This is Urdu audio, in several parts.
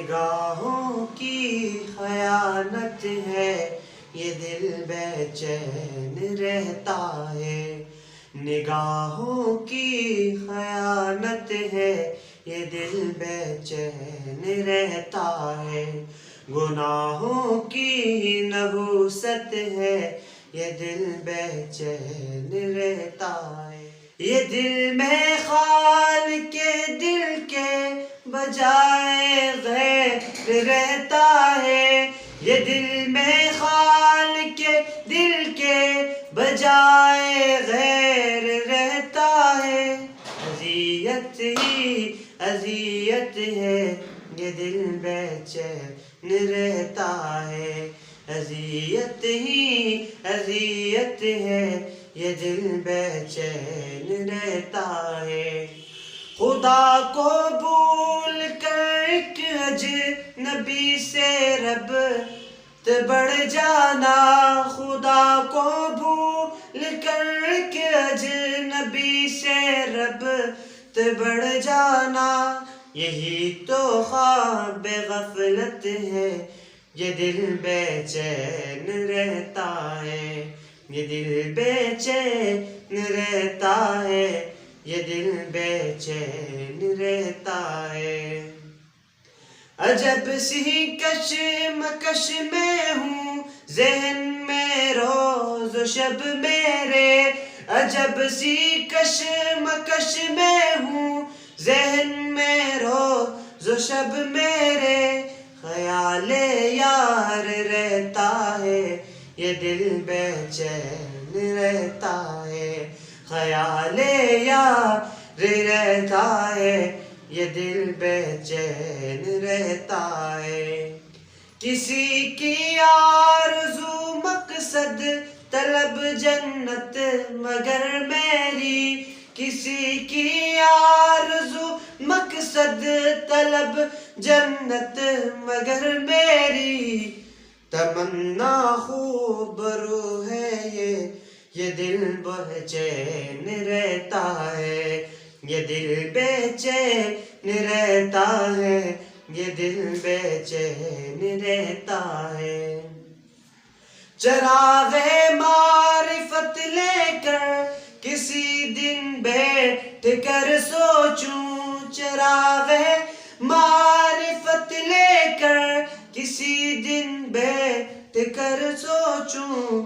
نگاہوں کی خیانت ہے یہ دل بے چین رہتا ہے، نگاہوں کی خیانت ہے یہ دل بے چین رہتا ہے، گناہوں کی نحوست ہے یہ دل بے چین رہتا ہے، یہ دل میں خالق کے دل کے بجائے غیر رہتا ہے، یہ دل میں خالق کے دل کے بجائے غیر رہتا ہے، اذیت ہی اذیت ہے یہ دل بے چین رہتا ہے، اذیت ہی اذیت ہے یہ دل بے چین رہتا ہے، خدا کو بھول کر ایک اجنبی سے ربط بڑھ جانا، خدا کو بھول کر ایک اجنبی سے ربط بڑھ جانا، یہی تو خواب غفلت ہے یہ دل بے چین رہتا ہے، یہ دل بے چین رہتا ہے، یہ دل بے چین رہتا ہے، عجب سی کشمکش میں ہوں ذہن میں روز و شب میرے، عجب سی کشمکش میں ہوں ذہن میں روز و شب میرے، خیال یار رہتا ہے یہ دل بے چین رہتا ہے، خیال یار رہتا ہے یہ دل بے چین رہتا ہے، کسی کی آرزو مقصد طلب جنت مگر میری، کسی کی آرزو مقصد طلب جنت مگر میری، تمنا خوب رو ہے یہ دل بے چین رہتا ہے، یہ دل بے چین رہتا ہے، یہ دل بے چین رہتا ہے، چراغ معرفت لے کر کسی دن بیٹھ کر سوچوں، چراغ معرفت لے کر کسی دن بیٹھ کر سوچوں،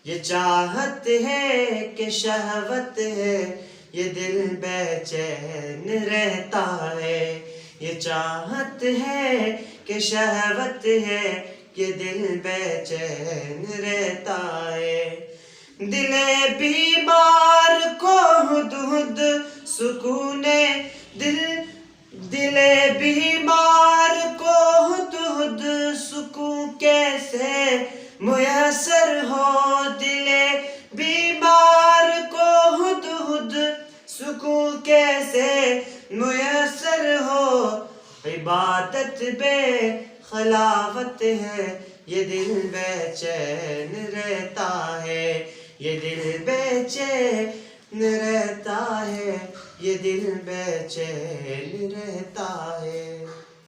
یہ چاہت ہے کہ شہوت ہے یہ دل بے چین رہتا ہے، یہ چاہت ہے کہ شہوت ہے یہ دل بے چین رہتا ہے، دل بیمار کو ہدہد سکون دل بیمار کو ہدہد سکون کیسے میسر ہو، دل بیمار کو ہدہد سکون کیسے میسر ہو، عبادت بے خلوت ہے یہ دل بے چین رہتا ہے، یہ دل بے چین رہتا ہے، یہ دل بے چین رہتا ہے۔